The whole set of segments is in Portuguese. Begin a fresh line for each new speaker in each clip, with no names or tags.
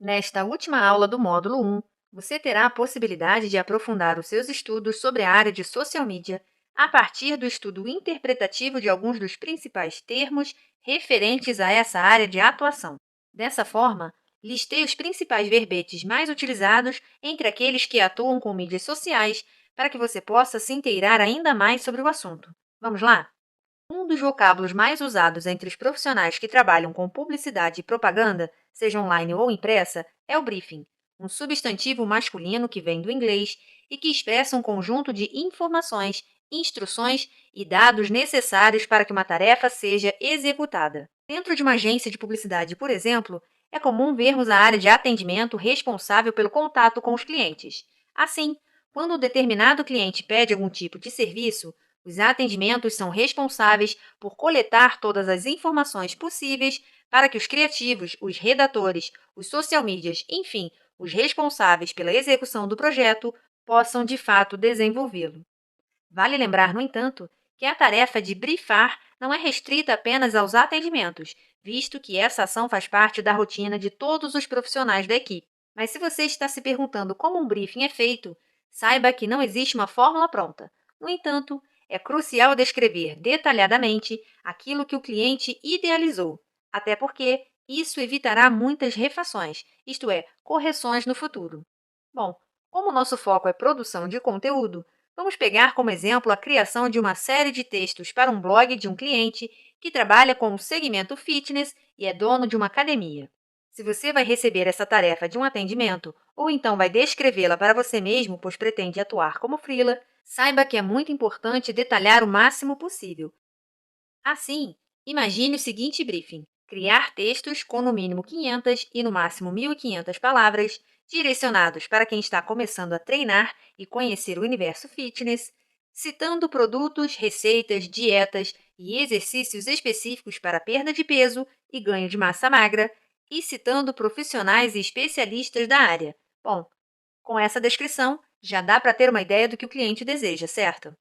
Nesta última aula do módulo 1, você terá a possibilidade de aprofundar os seus estudos sobre a área de social media a partir do estudo interpretativo de alguns dos principais termos referentes a essa área de atuação. Dessa forma, listei os principais verbetes mais utilizados entre aqueles que atuam com mídias sociais para que você possa se inteirar ainda mais sobre o assunto. Vamos lá? Um dos vocábulos mais usados entre os profissionais que trabalham com publicidade e propaganda, seja online ou impressa, é o briefing, um substantivo masculino que vem do inglês e que expressa um conjunto de informações, instruções e dados necessários para que uma tarefa seja executada. Dentro de uma agência de publicidade, por exemplo, é comum vermos a área de atendimento responsável pelo contato com os clientes. Assim, quando um determinado cliente pede algum tipo de serviço, os atendimentos são responsáveis por coletar todas as informações possíveis para que os criativos, os redatores, os social medias, enfim, os responsáveis pela execução do projeto, possam de fato desenvolvê-lo. Vale lembrar, no entanto, que a tarefa de brifar não é restrita apenas aos atendimentos, visto que essa ação faz parte da rotina de todos os profissionais da equipe. Mas se você está se perguntando como um briefing é feito, saiba que não existe uma fórmula pronta. No entanto, é crucial descrever detalhadamente aquilo que o cliente idealizou, até porque isso evitará muitas refações, isto é, correções no futuro. Bom, como o nosso foco é produção de conteúdo, vamos pegar como exemplo a criação de uma série de textos para um blog de um cliente que trabalha com o segmento fitness e é dono de uma academia. Se você vai receber essa tarefa de um atendimento, ou então vai descrevê-la para você mesmo, pois pretende atuar como freela, saiba que é muito importante detalhar o máximo possível. Assim, imagine o seguinte briefing: criar textos com no mínimo 500 e no máximo 1.500 palavras, direcionados para quem está começando a treinar e conhecer o universo fitness, citando produtos, receitas, dietas e exercícios específicos para perda de peso e ganho de massa magra, e citando profissionais e especialistas da área. Bom, com essa descrição, já dá para ter uma ideia do que o cliente deseja, certo?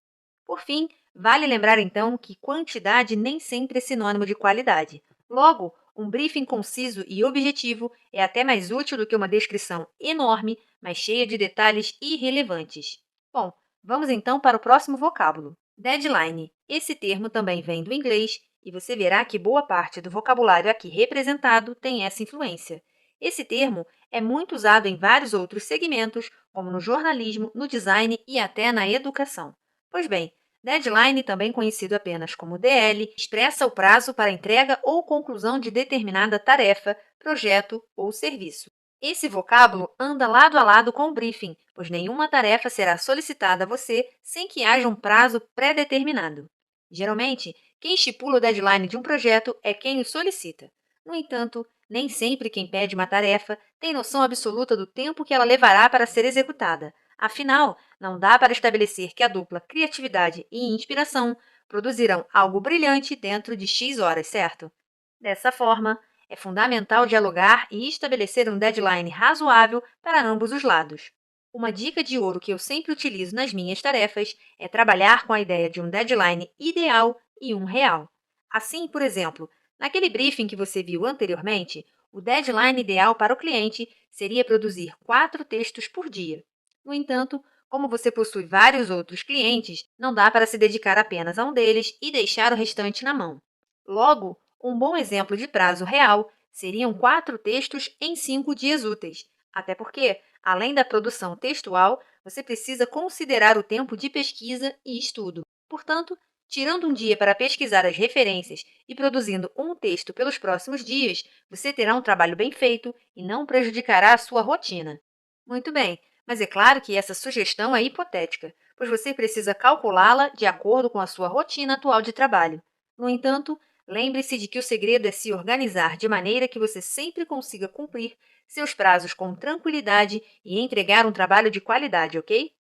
Por fim, vale lembrar então que quantidade nem sempre é sinônimo de qualidade. Logo, um briefing conciso e objetivo é até mais útil do que uma descrição enorme, mas cheia de detalhes irrelevantes. Bom, vamos então para o próximo vocábulo: deadline. Esse termo também vem do inglês e você verá que boa parte do vocabulário aqui representado tem essa influência. Esse termo é muito usado em vários outros segmentos, como no jornalismo, no design e até na educação. Pois bem, deadline, também conhecido apenas como DL, expressa o prazo para entrega ou conclusão de determinada tarefa, projeto ou serviço. Esse vocábulo anda lado a lado com o briefing, pois nenhuma tarefa será solicitada a você sem que haja um prazo pré-determinado. Geralmente, quem estipula o deadline de um projeto é quem o solicita. No entanto, nem sempre quem pede uma tarefa tem noção absoluta do tempo que ela levará para ser executada. Afinal, não dá para estabelecer que a dupla criatividade e inspiração produzirão algo brilhante dentro de X horas, certo? Dessa forma, é fundamental dialogar e estabelecer um deadline razoável para ambos os lados. Uma dica de ouro que eu sempre utilizo nas minhas tarefas é trabalhar com a ideia de um deadline ideal e um real. Assim, por exemplo, naquele briefing que você viu anteriormente, o deadline ideal para o cliente seria produzir 4 textos por dia. No entanto, como você possui vários outros clientes, não dá para se dedicar apenas a um deles e deixar o restante na mão. Logo, um bom exemplo de prazo real seriam 4 textos em 5 dias úteis, até porque, além da produção textual, você precisa considerar o tempo de pesquisa e estudo. Portanto, tirando um dia para pesquisar as referências e produzindo um texto pelos próximos dias, você terá um trabalho bem feito e não prejudicará a sua rotina. Muito bem, mas é claro que essa sugestão é hipotética, pois você precisa calculá-la de acordo com a sua rotina atual de trabalho. No entanto, lembre-se de que o segredo é se organizar de maneira que você sempre consiga cumprir seus prazos com tranquilidade e entregar um trabalho de qualidade, ok?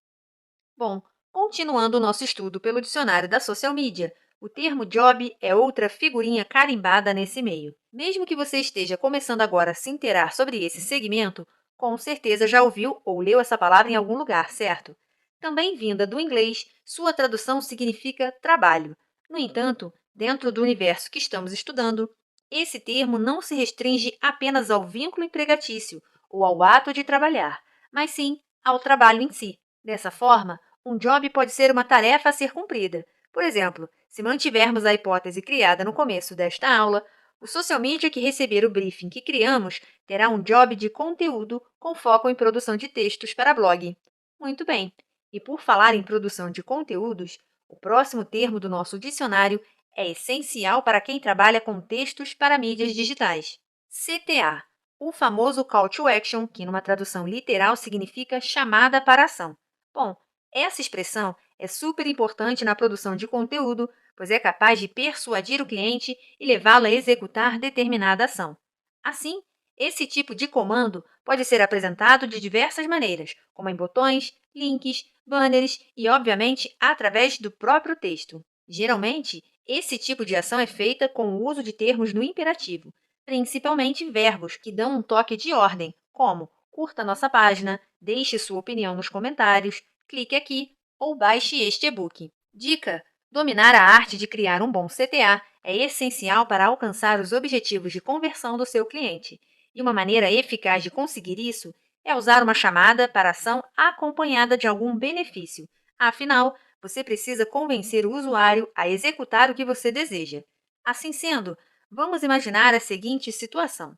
Bom, continuando o nosso estudo pelo dicionário da social media, o termo job é outra figurinha carimbada nesse meio. Mesmo que você esteja começando agora a se inteirar sobre esse segmento, com certeza já ouviu ou leu essa palavra em algum lugar, certo? Também vinda do inglês, sua tradução significa trabalho. No entanto, dentro do universo que estamos estudando, esse termo não se restringe apenas ao vínculo empregatício ou ao ato de trabalhar, mas sim ao trabalho em si. Dessa forma, um job pode ser uma tarefa a ser cumprida. Por exemplo, se mantivermos a hipótese criada no começo desta aula, o social media que receber o briefing que criamos terá um job de conteúdo com foco em produção de textos para blog. Muito bem. E por falar em produção de conteúdos, o próximo termo do nosso dicionário é essencial para quem trabalha com textos para mídias digitais. CTA, o famoso Call to Action, que numa tradução literal significa chamada para ação. Bom, essa expressão é super importante na produção de conteúdo, pois é capaz de persuadir o cliente e levá-lo a executar determinada ação. Assim, esse tipo de comando pode ser apresentado de diversas maneiras, como em botões, links, banners e, obviamente, através do próprio texto. Geralmente, esse tipo de ação é feita com o uso de termos no imperativo, principalmente verbos que dão um toque de ordem, como curta nossa página, deixe sua opinião nos comentários, clique aqui ou baixe este e-book. Dica: dominar a arte de criar um bom CTA é essencial para alcançar os objetivos de conversão do seu cliente. E uma maneira eficaz de conseguir isso é usar uma chamada para ação acompanhada de algum benefício. Afinal, você precisa convencer o usuário a executar o que você deseja. Assim sendo, vamos imaginar a seguinte situação.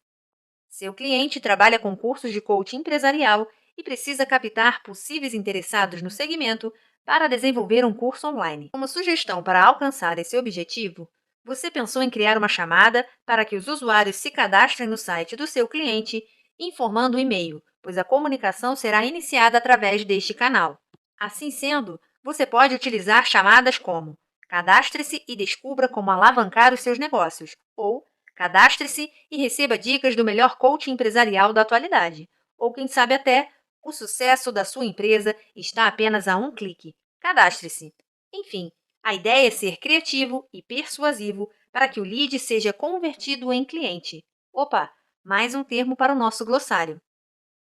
Seu cliente trabalha com cursos de coaching empresarial e precisa captar possíveis interessados no segmento para desenvolver um curso online. Como sugestão para alcançar esse objetivo, você pensou em criar uma chamada para que os usuários se cadastrem no site do seu cliente, informando o e-mail, pois a comunicação será iniciada através deste canal. Assim sendo, você pode utilizar chamadas como cadastre-se e descubra como alavancar os seus negócios, ou cadastre-se e receba dicas do melhor coaching empresarial da atualidade. Ou quem sabe até, o sucesso da sua empresa está apenas a um clique. Cadastre-se. Enfim, a ideia é ser criativo e persuasivo para que o lead seja convertido em cliente. Opa, mais um termo para o nosso glossário.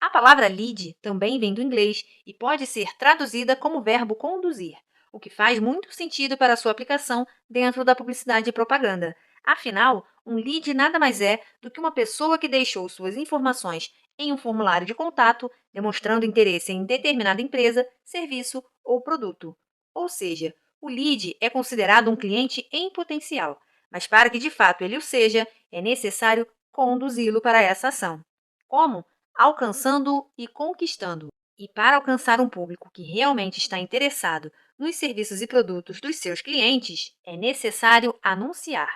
A palavra lead também vem do inglês e pode ser traduzida como verbo conduzir, o que faz muito sentido para sua aplicação dentro da publicidade e propaganda. Afinal, um lead nada mais é do que uma pessoa que deixou suas informações em um formulário de contato, demonstrando interesse em determinada empresa, serviço ou produto. Ou seja, o lead é considerado um cliente em potencial, mas para que de fato ele o seja, é necessário conduzi-lo para essa ação. Como? Alcançando e conquistando. E para alcançar um público que realmente está interessado nos serviços e produtos dos seus clientes, é necessário anunciar.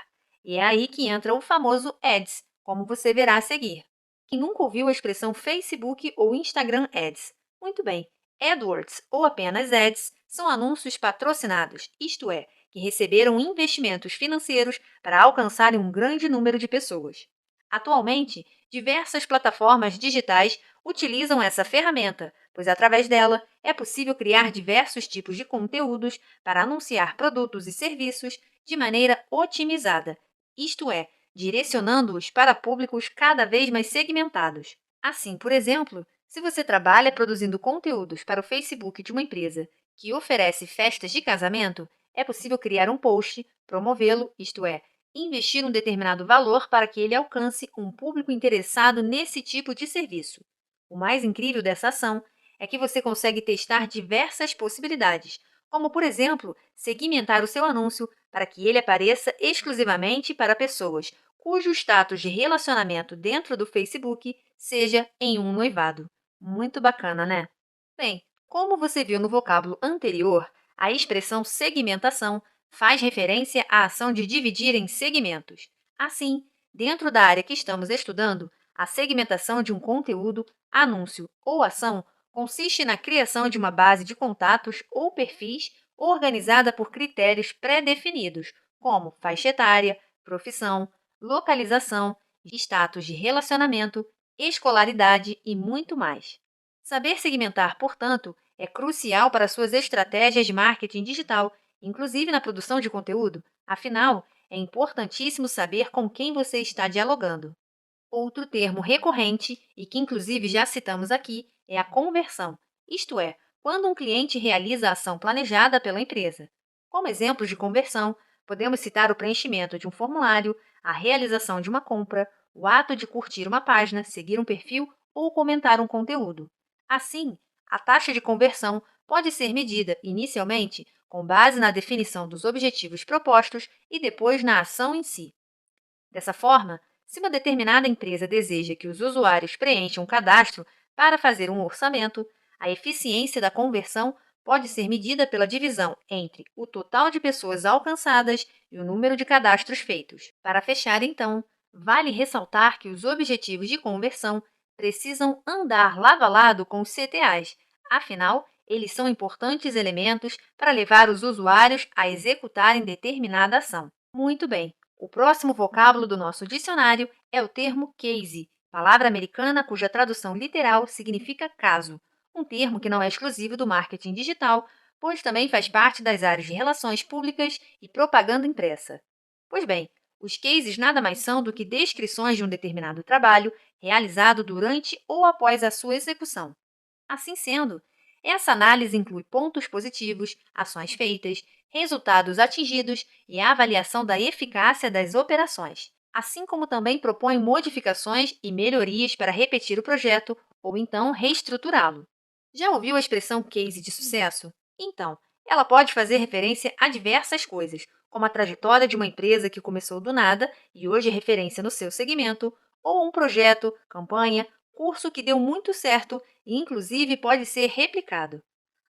E é aí que entra o famoso Ads, como você verá a seguir. Quem nunca ouviu a expressão Facebook ou Instagram Ads? Muito bem, AdWords ou apenas Ads são anúncios patrocinados, isto é, que receberam investimentos financeiros para alcançarem um grande número de pessoas. Atualmente, diversas plataformas digitais utilizam essa ferramenta, pois através dela é possível criar diversos tipos de conteúdos para anunciar produtos e serviços de maneira otimizada, isto é, direcionando-os para públicos cada vez mais segmentados. Assim, por exemplo, se você trabalha produzindo conteúdos para o Facebook de uma empresa que oferece festas de casamento, é possível criar um post, promovê-lo, isto é, investir um determinado valor para que ele alcance um público interessado nesse tipo de serviço. O mais incrível dessa ação é que você consegue testar diversas possibilidades, como, por exemplo, segmentar o seu anúncio para que ele apareça exclusivamente para pessoas cujo status de relacionamento dentro do Facebook seja em um noivado. Muito bacana, né? Bem, como você viu no vocábulo anterior, a expressão segmentação faz referência à ação de dividir em segmentos. Assim, dentro da área que estamos estudando, a segmentação de um conteúdo, anúncio ou ação consiste na criação de uma base de contatos ou perfis organizada por critérios pré-definidos, como faixa etária, profissão, localização, status de relacionamento, escolaridade e muito mais. Saber segmentar, portanto, é crucial para suas estratégias de marketing digital, inclusive na produção de conteúdo. Afinal, é importantíssimo saber com quem você está dialogando. Outro termo recorrente, e que inclusive já citamos aqui, é a conversão, isto é, quando um cliente realiza a ação planejada pela empresa. Como exemplos de conversão, podemos citar o preenchimento de um formulário, a realização de uma compra, o ato de curtir uma página, seguir um perfil ou comentar um conteúdo. Assim, a taxa de conversão pode ser medida, inicialmente, com base na definição dos objetivos propostos e depois na ação em si. Dessa forma, se uma determinada empresa deseja que os usuários preencham um cadastro para fazer um orçamento, a eficiência da conversão pode ser medida pela divisão entre o total de pessoas alcançadas e o número de cadastros feitos. Para fechar, então, vale ressaltar que os objetivos de conversão precisam andar lado a lado com os CTAs, afinal, eles são importantes elementos para levar os usuários a executarem determinada ação. Muito bem! O próximo vocábulo do nosso dicionário é o termo case, palavra americana cuja tradução literal significa caso, um termo que não é exclusivo do marketing digital, pois também faz parte das áreas de relações públicas e propaganda impressa. Pois bem, os cases nada mais são do que descrições de um determinado trabalho realizado durante ou após a sua execução. Assim sendo, essa análise inclui pontos positivos, ações feitas, resultados atingidos e a avaliação da eficácia das operações, assim como também propõe modificações e melhorias para repetir o projeto ou então reestruturá-lo. Já ouviu a expressão case de sucesso? Então, ela pode fazer referência a diversas coisas, como a trajetória de uma empresa que começou do nada e hoje é referência no seu segmento, ou um projeto, campanha, curso que deu muito certo e inclusive pode ser replicado.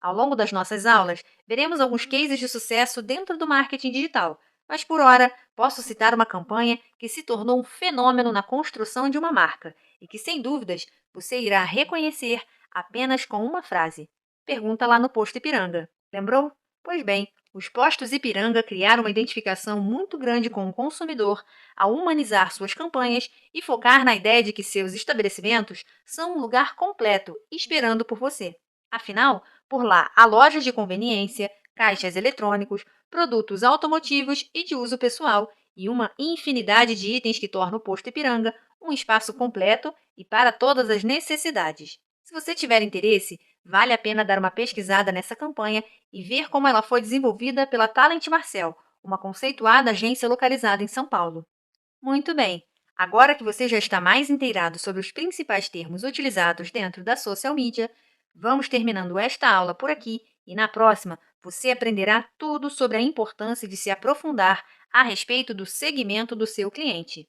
Ao longo das nossas aulas, veremos alguns cases de sucesso dentro do marketing digital, mas por hora posso citar uma campanha que se tornou um fenômeno na construção de uma marca e que, sem dúvidas, você irá reconhecer apenas com uma frase. Pergunta lá no posto Ipiranga. Lembrou? Pois bem, os postos Ipiranga criaram uma identificação muito grande com o consumidor ao humanizar suas campanhas e focar na ideia de que seus estabelecimentos são um lugar completo, esperando por você. Afinal, por lá há lojas de conveniência, caixas eletrônicos, produtos automotivos e de uso pessoal e uma infinidade de itens que torna o posto Ipiranga um espaço completo e para todas as necessidades. Se você tiver interesse, vale a pena dar uma pesquisada nessa campanha e ver como ela foi desenvolvida pela Talent Marcel, uma conceituada agência localizada em São Paulo. Muito bem! Agora que você já está mais inteirado sobre os principais termos utilizados dentro da social media, vamos terminando esta aula por aqui e na próxima você aprenderá tudo sobre a importância de se aprofundar a respeito do segmento do seu cliente.